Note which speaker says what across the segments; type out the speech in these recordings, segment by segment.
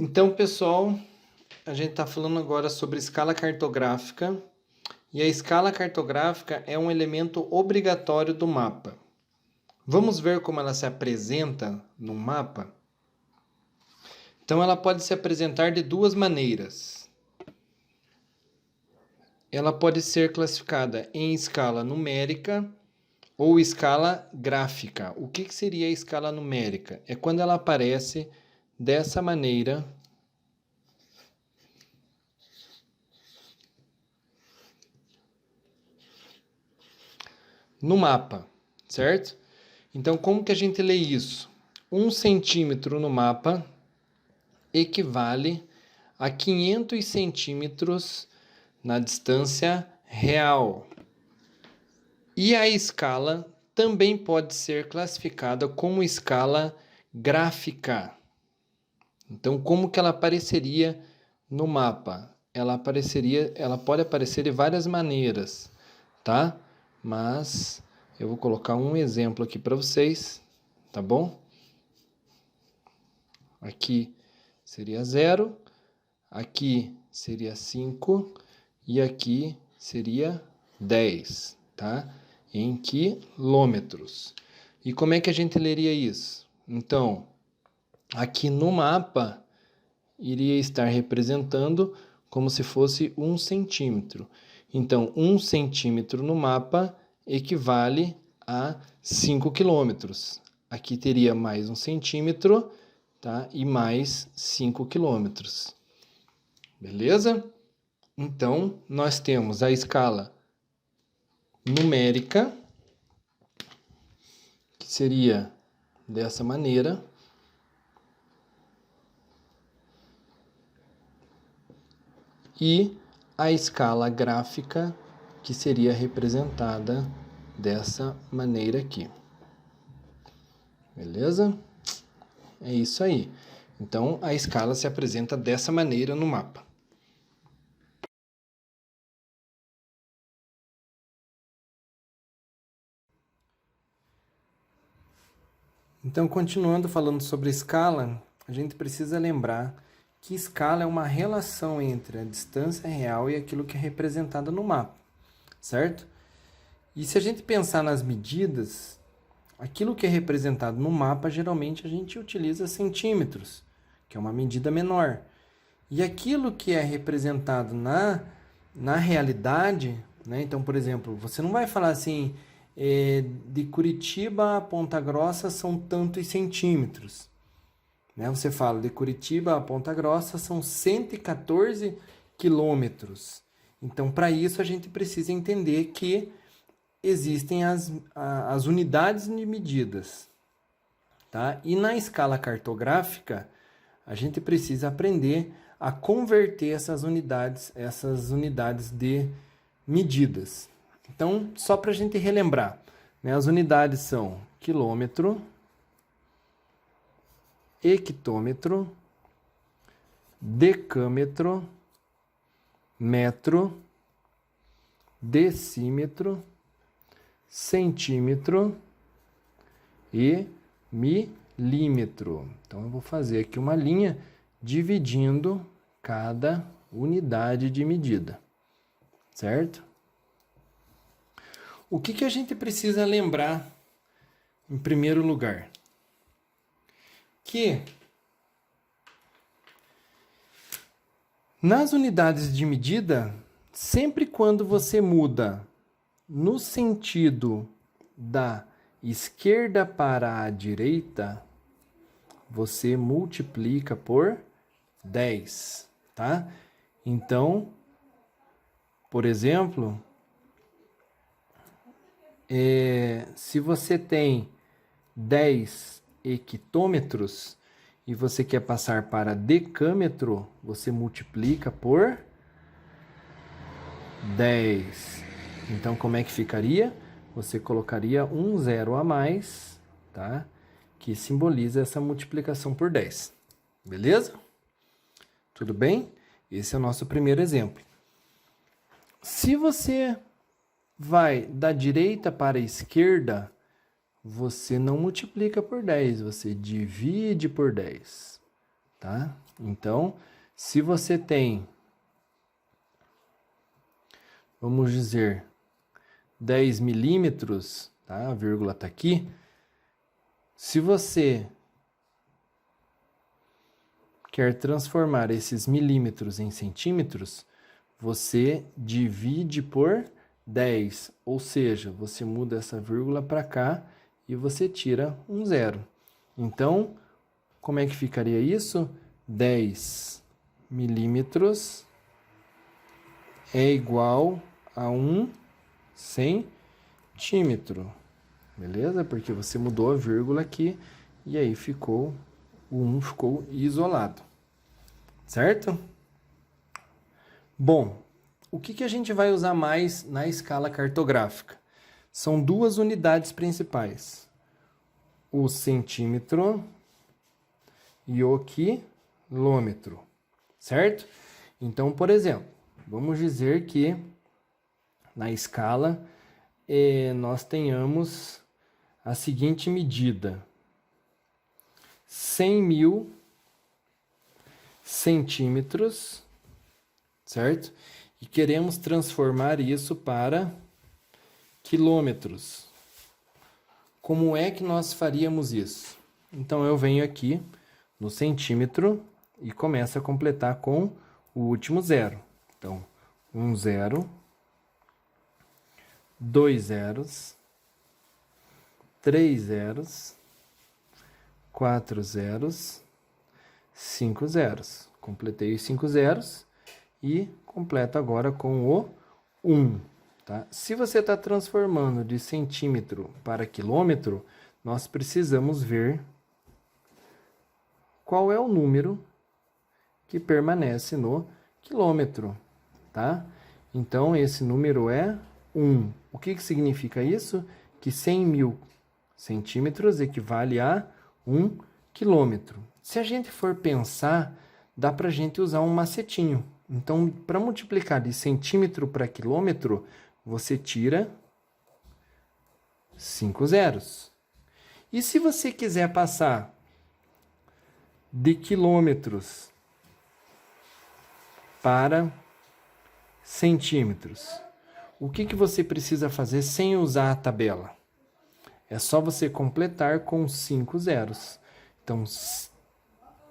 Speaker 1: Então, pessoal, a gente está falando agora sobre escala cartográfica, e a escala cartográfica é um elemento obrigatório do mapa. Vamos ver como ela se apresenta no mapa? Então, ela pode se apresentar de duas maneiras. Ela pode ser classificada em escala numérica ou escala gráfica. O que seria a escala numérica? É quando ela aparece dessa maneira no mapa, certo? Então, como que a gente lê isso? 1 centímetro no mapa equivale a 500 centímetros na distância real. E a escala também pode ser classificada como escala gráfica. Então, como que ela apareceria no mapa? Ela pode aparecer de várias maneiras, tá? Mas eu vou colocar um exemplo aqui para vocês, tá bom? Aqui seria 0, aqui seria 5 e aqui seria 10, tá? Em quilômetros. E como é que a gente leria isso? Então, aqui no mapa iria estar representando como se fosse 1 centímetro. Então, 1 centímetro no mapa equivale a 5 quilômetros. Aqui teria mais 1 centímetro, tá? E mais 5 quilômetros. Beleza? Então, nós temos a escala numérica, que seria dessa maneira. E a escala gráfica, que seria representada dessa maneira aqui. Beleza? É isso aí. Então, a escala se apresenta dessa maneira no mapa. Então, continuando falando sobre escala, a gente precisa lembrar que escala é uma relação entre a distância real e aquilo que é representado no mapa, certo? E se a gente pensar nas medidas, aquilo que é representado no mapa, geralmente a gente utiliza centímetros, que é uma medida menor. E aquilo que é representado na realidade, né? Então, por exemplo, você não vai falar assim, de Curitiba a Ponta Grossa são tantos centímetros. Né? Você fala, de Curitiba a Ponta Grossa são 114 quilômetros. Então, para isso, a gente precisa entender que existem as unidades de medidas. Tá? E na escala cartográfica, a gente precisa aprender a converter essas unidades de medidas. Então, só para a gente relembrar, né? As unidades são quilômetro, hectômetro, decâmetro, metro, decímetro, centímetro e milímetro. Então, eu vou fazer aqui uma linha dividindo cada unidade de medida, certo? O que a gente precisa lembrar, em primeiro lugar? Que nas unidades de medida, sempre quando você muda no sentido da esquerda para a direita, você multiplica por 10, tá? Então, por exemplo, se você tem 10 hectômetros e você quer passar para decâmetro, você multiplica por 10. Então, como é que ficaria? Você colocaria um zero a mais, tá? Que simboliza essa multiplicação por 10. Beleza? Tudo bem? Esse é o nosso primeiro exemplo. Se você vai da direita para a esquerda, você não multiplica por 10, você divide por 10, tá? Então, se você tem, vamos dizer, 10 milímetros, tá? A vírgula está aqui. Se você quer transformar esses milímetros em centímetros, você divide por 10, ou seja, você muda essa vírgula para cá e você tira um zero. Então, como é que ficaria isso? 10 milímetros é igual a 1 centímetro, beleza? Porque você mudou a vírgula aqui e aí ficou, o 1 ficou isolado, certo? Bom, o que a gente vai usar mais na escala cartográfica? São duas unidades principais, o centímetro e o quilômetro, certo? Então, por exemplo, vamos dizer que na escala nós tenhamos a seguinte medida: 100.000 centímetros, certo? E queremos transformar isso para quilômetros. Como é que nós faríamos isso? Então, eu venho aqui no centímetro e começo a completar com o último zero. Então, 1 zero, 2 zeros, 3 zeros, 4 zeros, 5 zeros. Completei os 5 zeros e completo agora com o 1. Tá? Se você está transformando de centímetro para quilômetro, nós precisamos ver qual é o número que permanece no quilômetro. Tá? Então, esse número é 1. O que significa isso? Que 100.000 centímetros equivale a 1 quilômetro. Se a gente for pensar, dá para a gente usar um macetinho. Então, para multiplicar de centímetro para quilômetro, você tira 5 zeros. E se você quiser passar de quilômetros para centímetros, o que você precisa fazer sem usar a tabela? É só você completar com 5 zeros. Então,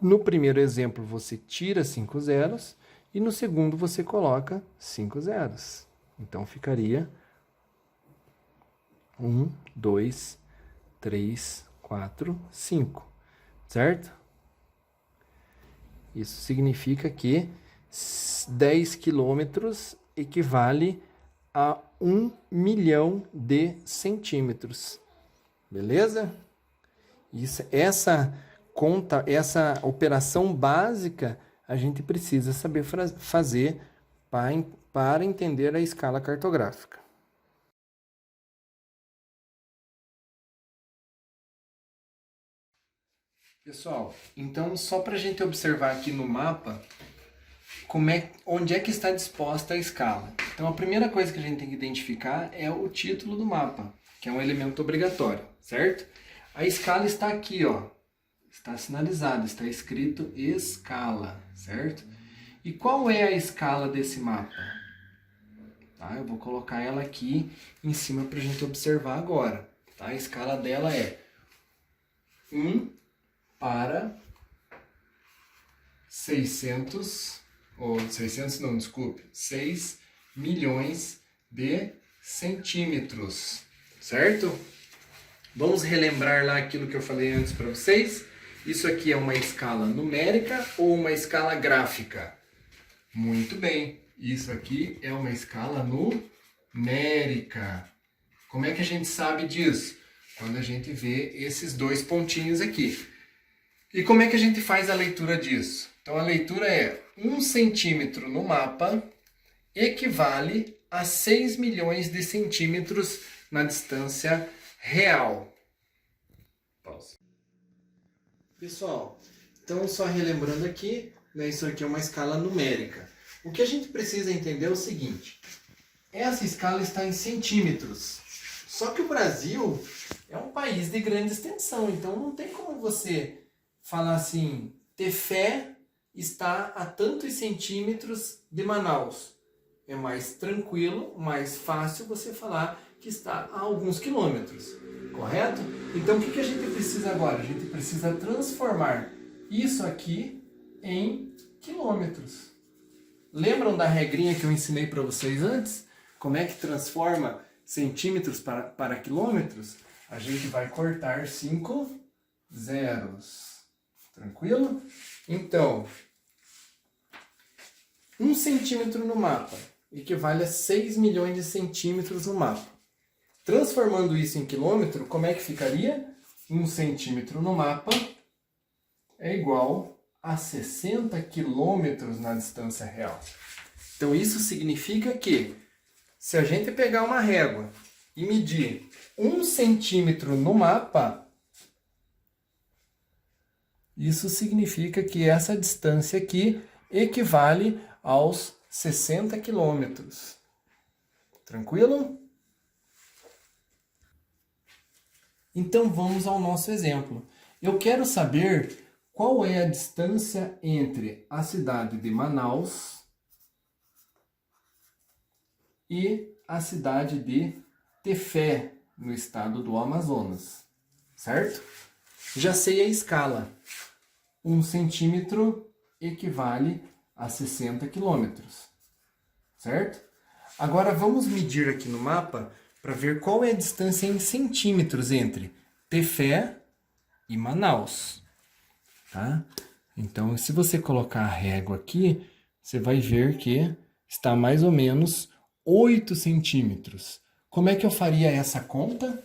Speaker 1: no primeiro exemplo, você tira 5 zeros e no segundo você coloca 5 zeros. Então, ficaria 1, 2, 3, 4, 5, certo? Isso significa que 10 quilômetros equivale a 1 milhão de centímetros. Beleza? Essa conta, essa operação básica, a gente precisa saber fazer para entender a escala cartográfica. Pessoal, então só para a gente observar aqui no mapa onde é que está disposta a escala. Então a primeira coisa que a gente tem que identificar é o título do mapa, que é um elemento obrigatório, certo? A escala está aqui, ó, está sinalizada, está escrito escala, certo? E qual é a escala desse mapa? Tá? Eu vou colocar ela aqui em cima para a gente observar agora. Tá? A escala dela é 1 para 600 não, desculpe, 6 milhões de centímetros, certo? Vamos relembrar lá aquilo que eu falei antes para vocês. Isso aqui é uma escala numérica ou uma escala gráfica? Muito bem, isso aqui é uma escala numérica. Como é que a gente sabe disso? Quando a gente vê esses dois pontinhos aqui. E como é que a gente faz a leitura disso? Então a leitura é 1 centímetro no mapa equivale a 6 milhões de centímetros na distância real. Pausa. Pessoal, então só relembrando aqui, né, isso aqui é uma escala numérica. O que a gente precisa entender é o seguinte: essa escala está em centímetros. Só que o Brasil é um país de grande extensão, então não tem como você falar assim, ter fé está a tantos centímetros de Manaus. É mais tranquilo, mais fácil você falar que está a alguns quilômetros, correto? Então o que a gente precisa agora? A gente precisa transformar isso aqui em quilômetros. Lembram da regrinha que eu ensinei para vocês antes? Como é que transforma centímetros para quilômetros? A gente vai cortar 5 zeros. Tranquilo? Então, 1 centímetro no mapa equivale a 6 milhões de centímetros no mapa. Transformando isso em quilômetro, como é que ficaria? 1 centímetro no mapa é igual a 60 quilômetros na distância real. Então isso significa que, se a gente pegar uma régua e medir 1 centímetro no mapa, isso significa que essa distância aqui equivale aos 60 quilômetros. Tranquilo? Então vamos ao nosso exemplo. Eu quero saber qual é a distância entre a cidade de Manaus e a cidade de Tefé, no estado do Amazonas. Certo? Já sei a escala. 1 centímetro equivale a 60 quilômetros. Certo? Agora vamos medir aqui no mapa para ver qual é a distância em centímetros entre Tefé e Manaus. Tá? Então, se você colocar a régua aqui, você vai ver que está mais ou menos 8 centímetros. Como é que eu faria essa conta?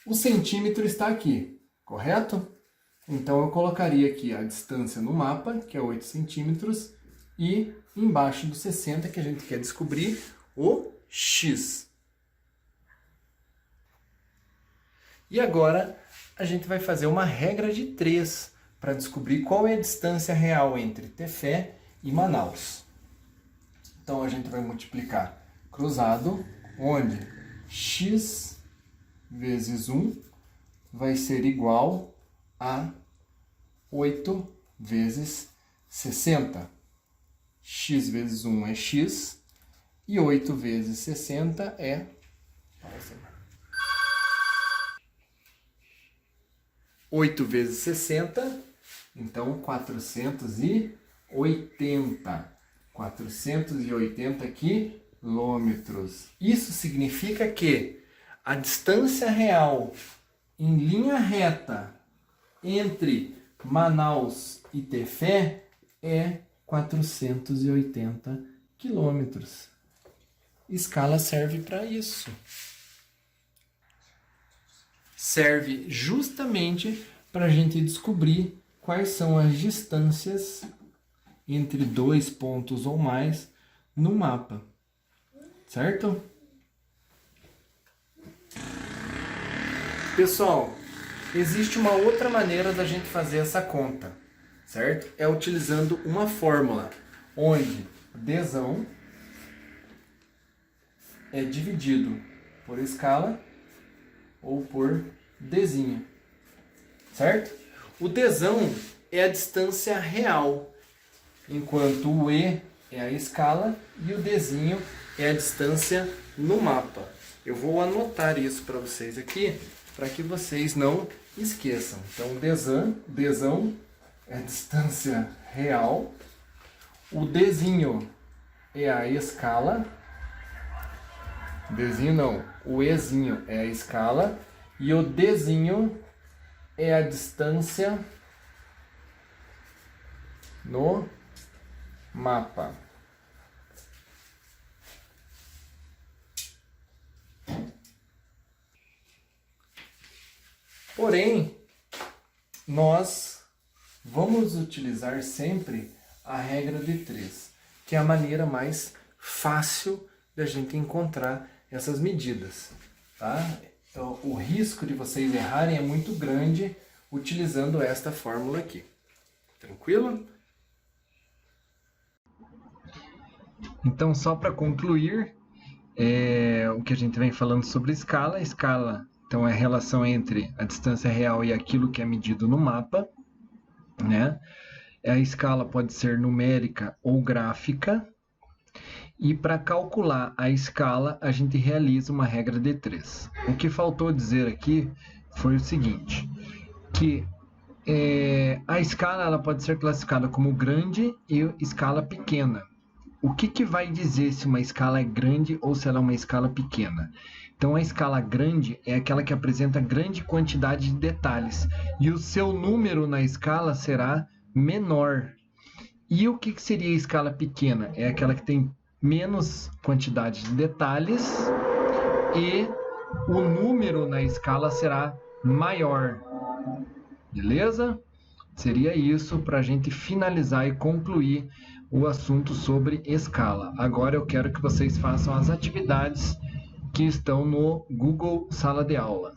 Speaker 1: O centímetro está aqui, correto? Então, eu colocaria aqui a distância no mapa, que é 8 centímetros, e embaixo do 60, que a gente quer descobrir, o x. E agora, a gente vai fazer uma regra de 3 para descobrir qual é a distância real entre Tefé e Manaus. Então, a gente vai multiplicar cruzado, onde x vezes 1 vai ser igual a 8 vezes 60. X vezes 1 é x e 8 vezes 60 é 8 vezes 60, então 480. 480 quilômetros. Isso significa que a distância real em linha reta entre Manaus e Tefé é 480 quilômetros. Escala serve para isso. Serve justamente para a gente descobrir quais são as distâncias entre 2 pontos ou mais no mapa. Certo? Pessoal, existe uma outra maneira da gente fazer essa conta, certo? É utilizando uma fórmula, onde Dzão é dividido por escala ou por Dzinho, certo? O Dzão é a distância real, enquanto o E é a escala e o Dzinho é a distância no mapa. Eu vou anotar isso para vocês aqui, para que vocês não esqueçam. Então, Dzão é a distância real, o Dzinho é a escala, Dzinho não, o Ezinho é a escala, e o Dzinho é a distância no mapa. Porém, nós vamos utilizar sempre a regra de 3, que é a maneira mais fácil da gente encontrar essas medidas, tá? Então, o risco de vocês errarem é muito grande utilizando esta fórmula aqui. Tranquilo? Então, só para concluir, o que a gente vem falando sobre escala. Escala, então, é a relação entre a distância real e aquilo que é medido no mapa, né? A escala pode ser numérica ou gráfica. E para calcular a escala, a gente realiza uma regra de 3. O que faltou dizer aqui foi o seguinte, que a escala ela pode ser classificada como grande e escala pequena. O que vai dizer se uma escala é grande ou se ela é uma escala pequena? Então, a escala grande é aquela que apresenta grande quantidade de detalhes e o seu número na escala será menor. E o que seria a escala pequena? É aquela que tem menos quantidade de detalhes e o número na escala será maior. Beleza? Seria isso para a gente finalizar e concluir o assunto sobre escala. Agora eu quero que vocês façam as atividades que estão no Google Sala de Aula.